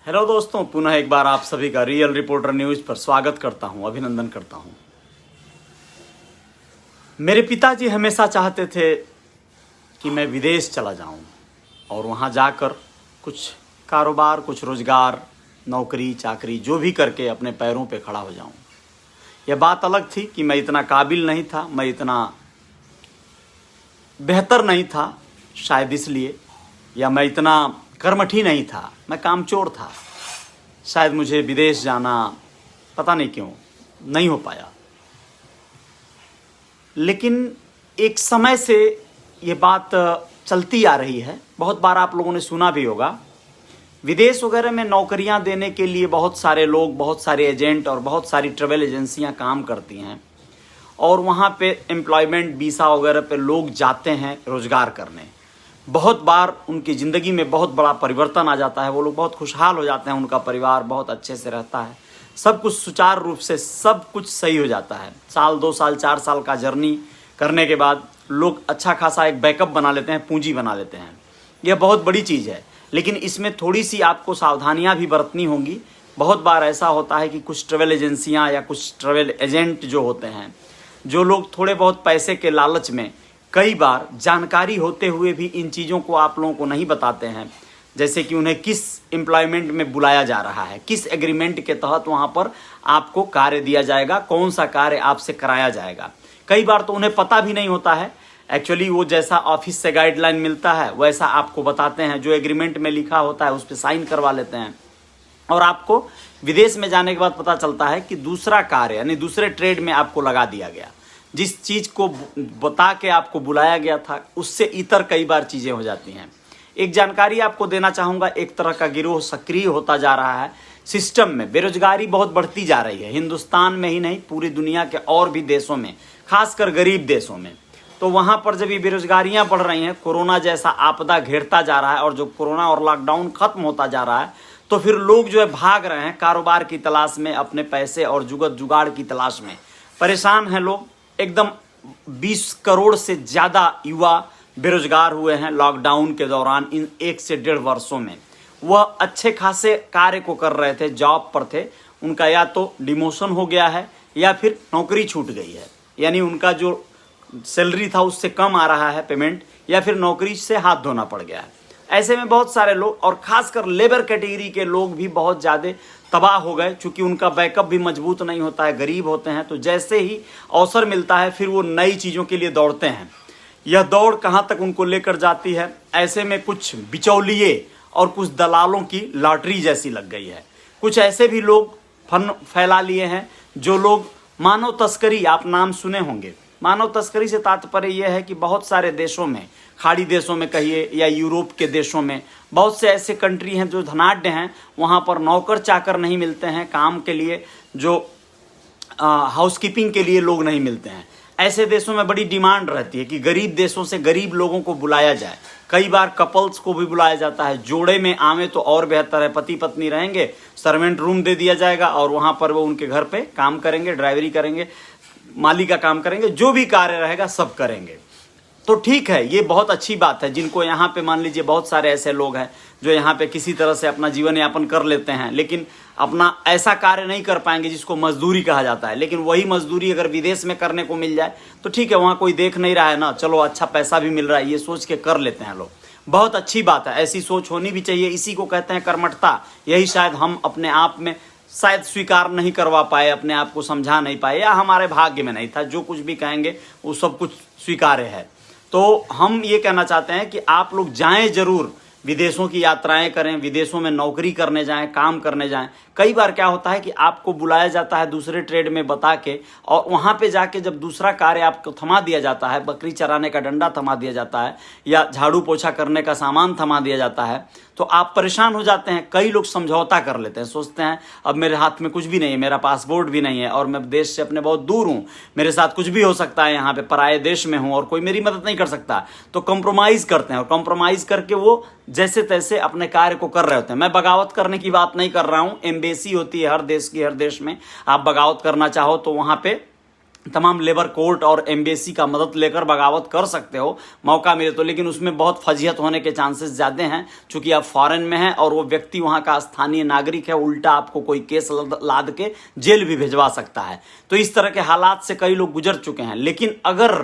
Hello दोस्तों, पुनः एक बार आप सभी का रियल रिपोर्टर न्यूज़ पर स्वागत करता हूं, अभिनंदन करता हूं। मेरे पिताजी हमेशा चाहते थे कि मैं विदेश चला जाऊं और वहां जाकर कुछ कारोबार, कुछ रोजगार, नौकरी चाकरी जो भी करके अपने पैरों पे खड़ा हो जाऊं। यह बात अलग थी कि मैं इतना काबिल नहीं था, मैं इतना बेहतर नहीं था शायद इसलिए, या मैं इतना कर्मठी नहीं था, मैं कामचोर था। शायद मुझे विदेश जाना पता नहीं क्यों नहीं हो पाया। लेकिन एक समय से ये बात चलती आ रही है, बहुत बार आप लोगों ने सुना भी होगा। विदेश वगैरह में नौकरियां देने के लिए बहुत सारे लोग, बहुत सारे एजेंट और बहुत सारी ट्रैवल एजेंसियां काम करती हैं और वहाँ पे एम्प्लॉयमेंट वीज़ा वगैरह पे लोग जाते हैं रोज़गार करने। बहुत बार उनकी ज़िंदगी में बहुत बड़ा परिवर्तन आ जाता है, वो लोग बहुत खुशहाल हो जाते हैं, उनका परिवार बहुत अच्छे से रहता है, सब कुछ सुचारू रूप से सब कुछ सही हो जाता है। साल 2 साल 4 साल का जर्नी करने के बाद लोग अच्छा खासा एक बैकअप बना लेते हैं, पूंजी बना लेते हैं। यह बहुत बड़ी चीज़ है, लेकिन इसमें थोड़ी सी आपको सावधानियाँ भी बरतनी होंगी। बहुत बार ऐसा होता है कि कुछ ट्रैवल एजेंसियाँ या कुछ ट्रैवल एजेंट जो होते हैं, जो लोग थोड़े बहुत पैसे के लालच में कई बार जानकारी होते हुए भी इन चीज़ों को आप लोगों को नहीं बताते हैं, जैसे कि उन्हें किस एम्प्लॉयमेंट में बुलाया जा रहा है, किस एग्रीमेंट के तहत वहाँ पर आपको कार्य दिया जाएगा, कौन सा कार्य आपसे कराया जाएगा। कई बार तो उन्हें पता भी नहीं होता है। एक्चुअली वो जैसा ऑफिस से गाइडलाइन मिलता है वैसा आपको बताते हैं, जो एग्रीमेंट में लिखा होता है उस पर साइन करवा लेते हैं और आपको विदेश में जाने के बाद पता चलता है कि दूसरा कार्य यानी दूसरे ट्रेड में आपको लगा दिया गया। जिस चीज़ को बता के आपको बुलाया गया था उससे इतर कई बार चीज़ें हो जाती हैं। एक जानकारी आपको देना चाहूँगा, एक तरह का गिरोह सक्रिय होता जा रहा है सिस्टम में। बेरोजगारी बहुत बढ़ती जा रही है, हिंदुस्तान में ही नहीं पूरी दुनिया के और भी देशों में, खासकर गरीब देशों में। तो वहाँ पर जब ये बेरोजगारियाँ बढ़ रही हैं, कोरोना जैसा आपदा घेरता जा रहा है और जो कोरोना और लॉकडाउन खत्म होता जा रहा है, तो फिर लोग जो है भाग रहे हैं कारोबार की तलाश में, अपने पैसे और जुगत जुगाड़ की तलाश में। परेशान हैं लोग, एकदम 20 करोड़ से ज़्यादा युवा बेरोजगार हुए हैं लॉकडाउन के दौरान। इन 1 से 1.5 वर्षों में वह अच्छे खासे कार्य को कर रहे थे, जॉब पर थे, उनका या तो डिमोशन हो गया है या फिर नौकरी छूट गई है, यानी उनका जो सैलरी था उससे कम आ रहा है पेमेंट, या फिर नौकरी से हाथ धोना पड़ गया है। ऐसे में बहुत सारे लोग और खासकर लेबर कैटेगरी के लोग भी बहुत ज़्यादा तबाह हो गए, चूँकि उनका बैकअप भी मजबूत नहीं होता है, गरीब होते हैं। तो जैसे ही अवसर मिलता है फिर वो नई चीज़ों के लिए दौड़ते हैं। यह दौड़ कहाँ तक उनको लेकर जाती है, ऐसे में कुछ बिचौलिए और कुछ दलालों की लॉटरी जैसी लग गई है। कुछ ऐसे भी लोग फन फैला लिए हैं जो लोग मानव तस्करी, आप नाम सुने होंगे। मानव तस्करी से तात्पर्य यह है कि बहुत सारे देशों में, खाड़ी देशों में कहिए या यूरोप के देशों में, बहुत से ऐसे कंट्री हैं जो धनाढ्य हैं, वहाँ पर नौकर चाकर नहीं मिलते हैं काम के लिए, जो हाउसकीपिंग के लिए लोग नहीं मिलते हैं। ऐसे देशों में बड़ी डिमांड रहती है कि गरीब देशों से गरीब लोगों को बुलाया जाए। कई बार कपल्स को भी बुलाया जाता है, जोड़े में आवे तो और बेहतर है, पति पत्नी रहेंगे, सर्वेंट रूम दे दिया जाएगा और वहाँ पर वो उनके घर पे काम करेंगे, ड्राइवरी करेंगे, माली का काम करेंगे, जो भी कार्य रहेगा सब करेंगे। तो ठीक है, ये बहुत अच्छी बात है। जिनको यहाँ पे मान लीजिए बहुत सारे ऐसे लोग हैं जो यहाँ पे किसी तरह से अपना जीवन यापन कर लेते हैं, लेकिन अपना ऐसा कार्य नहीं कर पाएंगे जिसको मजदूरी कहा जाता है। लेकिन वही मजदूरी अगर विदेश में करने को मिल जाए तो ठीक है, वहाँ कोई देख नहीं रहा है ना, चलो अच्छा पैसा भी मिल रहा है, ये सोच के कर लेते हैं लोग। बहुत अच्छी बात है, ऐसी सोच होनी भी चाहिए। इसी को कहते हैं कर्मठता। यही शायद हम अपने आप में शायद स्वीकार नहीं करवा पाए, अपने आप को समझा नहीं पाए, या हमारे भाग्य में नहीं था। जो कुछ भी कहेंगे वो सब कुछ स्वीकार्य है। तो हम ये कहना चाहते हैं कि आप लोग जाएं जरूर, विदेशों की यात्राएं करें, विदेशों में नौकरी करने जाएं, काम करने जाएं। कई बार क्या होता है कि आपको बुलाया जाता है दूसरे ट्रेड में बता के, और वहाँ पे जाके जब दूसरा कार्य आपको थमा दिया जाता है, बकरी चराने का डंडा थमा दिया जाता है या झाड़ू पोछा करने का सामान थमा दिया जाता है, तो आप परेशान हो जाते हैं। कई लोग समझौता कर लेते हैं, सोचते हैं अब मेरे हाथ में कुछ भी नहीं है, मेरा पासपोर्ट भी नहीं है और मैं देश से अपने बहुत दूर हूँ, मेरे साथ कुछ भी हो सकता है, यहाँ पे पराये देश में हूँ और कोई मेरी मदद नहीं कर सकता। तो कंप्रोमाइज़ करते हैं और कंप्रोमाइज़ करके वो जैसे तैसे अपने कार्य को कर रहे होते हैं। मैं बगावत करने की बात नहीं कर रहा हूँ, एम्बेसी होती है हर देश की, हर देश में आप बगावत करना चाहो तो वहाँ पे तमाम लेबर कोर्ट और एम्बेसी का मदद लेकर बगावत कर सकते हो मौका मिले तो, लेकिन उसमें बहुत फजीहत होने के चांसेस ज़्यादा हैं क्योंकि आप फॉरेन में हैं और वो व्यक्ति वहाँ का स्थानीय नागरिक है, उल्टा आपको कोई केस लाद के जेल भी भिजवा सकता है। तो इस तरह के हालात से कई लोग गुजर चुके हैं। लेकिन अगर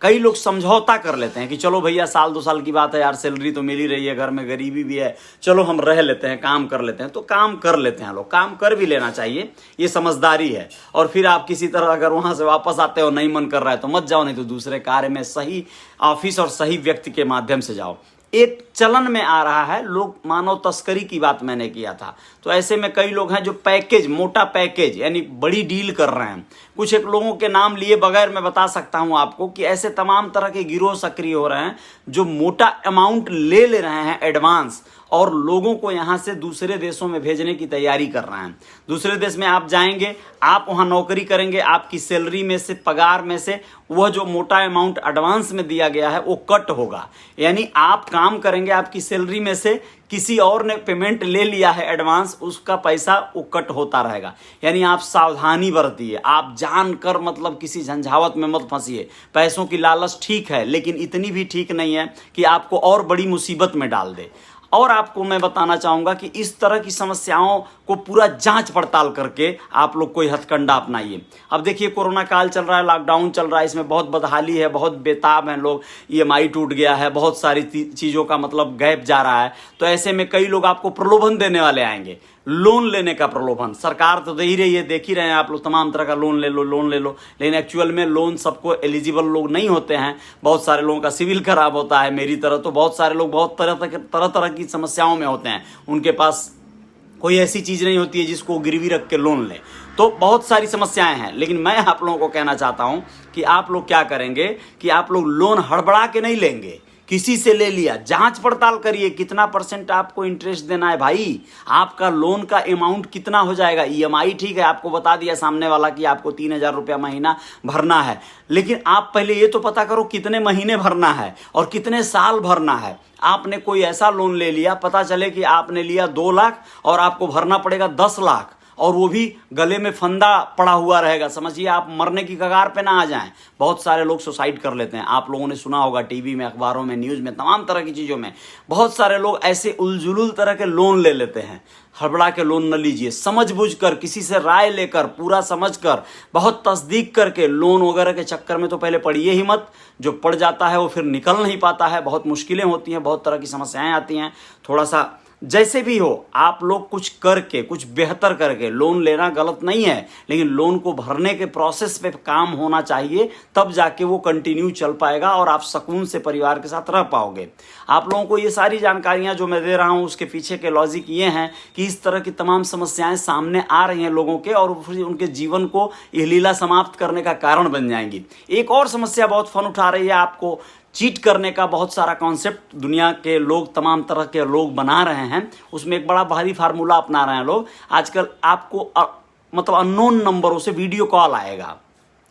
कई लोग समझौता कर लेते हैं कि चलो भैया साल 2 साल की बात है यार, सैलरी तो मिल ही रही है, घर में गरीबी भी है, चलो हम रह लेते हैं, काम कर लेते हैं, तो काम कर लेते हैं लोग, काम कर भी लेना चाहिए, ये समझदारी है। और फिर आप किसी तरह अगर वहां से वापस आते हो नहीं मन कर रहा है तो मत जाओ, नहीं तो दूसरे कार्य में सही ऑफिस और सही व्यक्ति के माध्यम से जाओ। एक चलन में आ रहा है, लोग मानव तस्करी की बात मैंने किया था, तो ऐसे में कई लोग हैं जो पैकेज, मोटा पैकेज यानी बड़ी डील कर रहे हैं। कुछ एक लोगों के नाम लिए बगैर मैं बता सकता हूं आपको कि ऐसे तमाम तरह के गिरोह सक्रिय हो रहे हैं जो मोटा अमाउंट ले रहे हैं एडवांस और लोगों को यहां से दूसरे देशों में भेजने की तैयारी कर रहे हैं। दूसरे देश में आप जाएंगे, आप वहां नौकरी करेंगे, आपकी सैलरी में से, पगार में से वह जो मोटा अमाउंट एडवांस में दिया गया है वो कट होगा। यानी आप काम करेंगे, आपकी सैलरी में से किसी और ने पेमेंट ले लिया है एडवांस, उसका पैसा वो कट होता रहेगा। यानी आप सावधानी बरतिए, आप जानकर मतलब किसी झंझावत में मत फंसिए। पैसों की लालच ठीक है, लेकिन इतनी भी ठीक नहीं है कि आपको और बड़ी मुसीबत में डाल दे। और आपको मैं बताना चाहूंगा कि इस तरह की समस्याओं को पूरा जांच पड़ताल करके आप लोग कोई हथकंडा अपनाइए। अब देखिए कोरोना काल चल रहा है, लॉकडाउन चल रहा है, इसमें बहुत बदहाली है, बहुत बेताब हैं लोग, ईएमआई टूट गया है, बहुत सारी चीज़ों का मतलब गैप जा रहा है। तो ऐसे में कई लोग आपको प्रलोभन देने वाले आएंगे, लोन लेने का प्रलोभन। सरकार तो दे ही रही है, देख ही रहे हैं आप लोग, तमाम तरह का लोन ले लो, लोन ले लो, लेकिन एक्चुअल में लोन सबको एलिजिबल लोग नहीं होते हैं। बहुत सारे लोगों का सिविल खराब होता है, मेरी तरह तो बहुत सारे लोग बहुत तरह की समस्याओं में होते हैं, उनके पास कोई ऐसी चीज़ नहीं होती है जिसको गिरवी रख के लोन ले। तो बहुत सारी समस्याएं हैं, लेकिन मैं आप लोगों को कहना चाहता हूं कि आप लोग क्या करेंगे कि आप लोग लोन हड़बड़ा के नहीं लेंगे, किसी से ले लिया, जांच पड़ताल करिए कितना % आपको इंटरेस्ट देना है भाई, आपका लोन का अमाउंट कितना हो जाएगा। ईएमआई ठीक है, आपको बता दिया सामने वाला कि आपको 3,000 रुपया महीना भरना है, लेकिन आप पहले ये तो पता करो कितने महीने भरना है और कितने साल भरना है। आपने कोई ऐसा लोन ले लिया, पता चले कि आपने लिया 2 लाख और आपको भरना पड़ेगा 10 लाख, और वो भी गले में फंदा पड़ा हुआ रहेगा, समझिए आप मरने की कगार पे ना आ जाएं। बहुत सारे लोग सुसाइड कर लेते हैं, आप लोगों ने सुना होगा टीवी में, अखबारों में, न्यूज़ में, तमाम तरह की चीज़ों में बहुत सारे लोग ऐसे उलझुलुल तरह के लोन ले लेते हैं। हड़बड़ा के लोन न लीजिए, समझ बूझ कर, किसी से राय लेकर, पूरा समझ कर, बहुत तस्दीक करके। लोन वगैरह के चक्कर में तो पहले पढ़िए ही मत, जो पड़ जाता है वो फिर निकल नहीं पाता है, बहुत मुश्किलें होती हैं, बहुत तरह की समस्याएं आती हैं। थोड़ा सा जैसे भी हो आप लोग कुछ करके, कुछ बेहतर करके, लोन लेना गलत नहीं है, लेकिन लोन को भरने के प्रोसेस पे काम होना चाहिए, तब जाके वो कंटिन्यू चल पाएगा और आप सुकून से परिवार के साथ रह पाओगे। आप लोगों को ये सारी जानकारियां जो मैं दे रहा हूं उसके पीछे के लॉजिक ये हैं कि इस तरह की तमाम समस्याएं सामने आ रही हैं लोगों के, और उनके जीवन को ये लीला समाप्त करने का कारण बन जाएंगी। एक और समस्या बहुत फन उठा रही है, आपको चीट करने का बहुत सारा कॉन्सेप्ट दुनिया के लोग, तमाम तरह के लोग बना रहे हैं, उसमें एक बड़ा भारी फार्मूला अपना रहे हैं लोग। आजकल आपको मतलब अननोन नंबरों से वीडियो कॉल आएगा,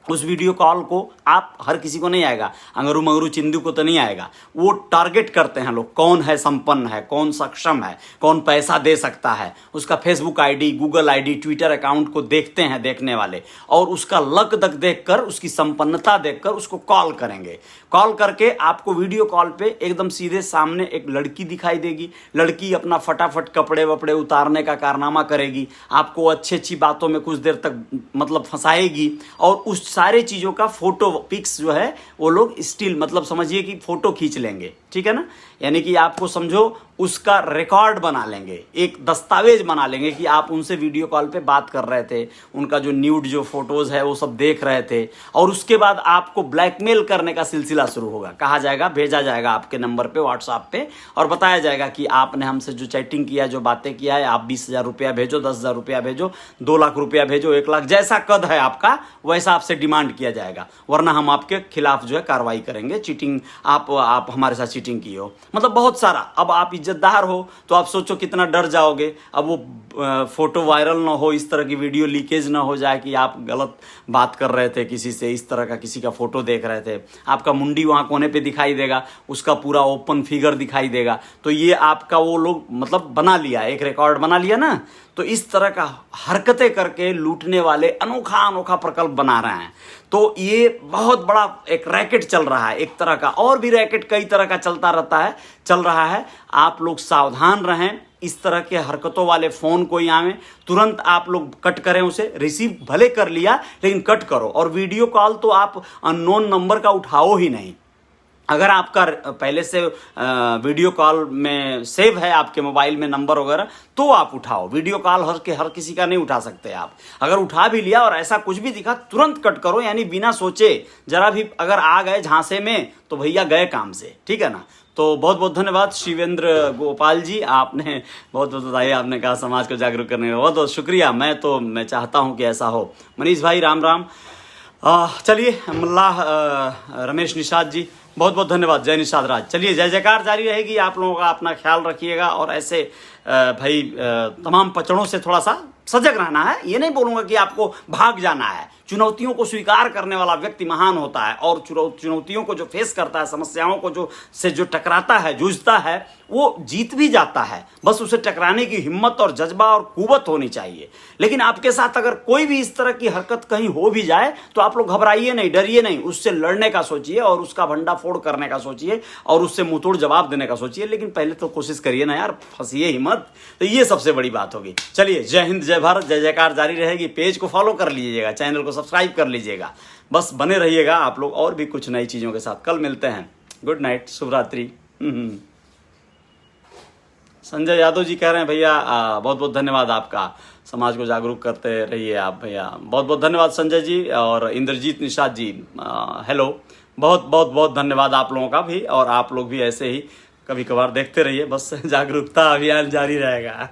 उस वीडियो कॉल को आप, हर किसी को नहीं आएगा, अंगरू मंगरू चिंदू को तो नहीं आएगा, वो टारगेट करते हैं लोग, कौन है संपन्न है, कौन सक्षम है, कौन पैसा दे सकता है, उसका Facebook ID, Google ID, Twitter account को देखते हैं देखने वाले, और उसका लक दक देखकर, उसकी संपन्नता देखकर उसको कॉल करेंगे। कॉल करके आपको वीडियो कॉल पे एकदम सीधे सामने एक लड़की दिखाई देगी, लड़की अपना फटाफट कपड़े वपड़े उतारने का कारनामा करेगी, आपको अच्छी अच्छी बातों में कुछ देर तक मतलब फंसाएगी, और उस सारे चीज़ों का फोटो पिक्स जो है वो लोग स्टिल मतलब समझिए कि फोटो खींच लेंगे, ठीक है ना, यानी कि आपको समझो उसका रिकॉर्ड बना लेंगे, एक दस्तावेज बना लेंगे कि आप उनसे वीडियो कॉल पे बात कर रहे थे, उनका जो न्यूड जो फोटोज़ है वो सब देख रहे थे, और उसके बाद आपको ब्लैकमेल करने का सिलसिला शुरू होगा। कहा जाएगा, भेजा जाएगा आपके नंबर पे व्हाट्सएप पे, और बताया जाएगा कि आपने हमसे जो चैटिंग किया, जो बातें किया है, आप 20,000 रुपया भेजो, 10,000 रुपया भेजो, 2 लाख रुपया भेजो, 1 लाख, जैसा कद है आपका वैसा आपसे डिमांड किया जाएगा, वरना हम आपके खिलाफ जो है कार्रवाई करेंगे, चीटिंग आप हमारे साथ चीटिंग की हो, मतलब बहुत सारा। अब आप इज्जतदार हो तो आप सोचो कितना डर जाओगे, अब वो फोटो वायरल ना हो, इस तरह की वीडियो लीकेज ना हो जाए कि आप गलत बात कर रहे थे किसी से, इस तरह का किसी का फोटो देख रहे थे, आपका मुंडी वहाँ कोने पे दिखाई देगा, उसका पूरा ओपन फिगर दिखाई देगा, तो ये आपका वो लोग मतलब बना लिया, एक रिकॉर्ड बना लिया ना, तो इस तरह का हरकतें करके लूटने वाले अनोखा अनोखा प्रकल्प बना रहे हैं। तो ये बहुत बड़ा एक रैकेट चल रहा है एक तरह का, और भी रैकेट कई तरह का चल रहा है। आप लोग सावधान रहें, इस तरह के हरकतों वाले फोन कोई आवे तुरंत आप लोग कट करें, उसे रिसीव भले कर लिया लेकिन कट करो। और वीडियो कॉल तो आप अननोन नंबर का उठाओ ही नहीं। अगर आपका पहले से वीडियो कॉल में सेव है आपके मोबाइल में नंबर वगैरह, तो आप उठाओ। वीडियो कॉल हर किसी का नहीं उठा सकते आप। अगर उठा भी लिया और ऐसा कुछ भी दिखा तुरंत कट करो, यानी बिना सोचे जरा भी अगर आ गए झांसे में तो भैया गए काम से, ठीक है ना। तो बहुत बहुत धन्यवाद शिवेंद्र गोपाल जी, आपने बहुत बहुत बताइए, आपने कहा समाज को जागरूक करने का बहुत बहुत शुक्रिया। मैं चाहता हूं कि ऐसा हो। मनीष भाई राम राम। चलिए मल्लाह रमेश निषाद जी बहुत बहुत धन्यवाद। जय निषाद राज। चलिए जय जयकार जारी रहेगी। आप लोगों का अपना ख्याल रखिएगा और ऐसे भाई तमाम पचड़ों से थोड़ा सा सजग रहना है। ये नहीं बोलूँगा कि आपको भाग जाना है। चुनौतियों को स्वीकार करने वाला व्यक्ति महान होता है और चुनौतियों को जो फेस करता है, समस्याओं को जो टकराता है, जूझता है, वो जीत भी जाता है। बस उसे टकराने की हिम्मत और जज्बा और कुवत होनी चाहिए। लेकिन आपके साथ अगर कोई भी इस तरह की हरकत कहीं हो भी जाए तो आप लोग घबराइए नहीं, डरिए नहीं, उससे लड़ने का सोचिए और उसका भंडाफोड़ करने का सोचिए और उससे मुंहतोड़ जवाब देने का सोचिए। लेकिन पहले तो कोशिश करिए ना यार, फंसिए ही मत। तो ये सबसे बड़ी बात होगी। चलिए जय हिंद, जय भारत, जय जयकार जारी रहेगी। पेज को फॉलो कर लीजिएगा, चैनल को सब्सक्राइब कर लीजिएगा। बस बने रहिएगा आप लोग और भी कुछ नई चीज़ों के साथ। कल मिलते हैं। गुड नाइट, शुभ रात्रि। संजय यादव जी कह रहे हैं भैया बहुत बहुत धन्यवाद आपका, समाज को जागरूक करते रहिए आप भैया। बहुत बहुत धन्यवाद संजय जी। और इंद्रजीत निषाद जी हेलो, बहुत बहुत बहुत धन्यवाद आप लोगों का भी। और आप लोग भी ऐसे ही कभी कभार देखते रहिए, बस जागरूकता अभियान जारी रहेगा।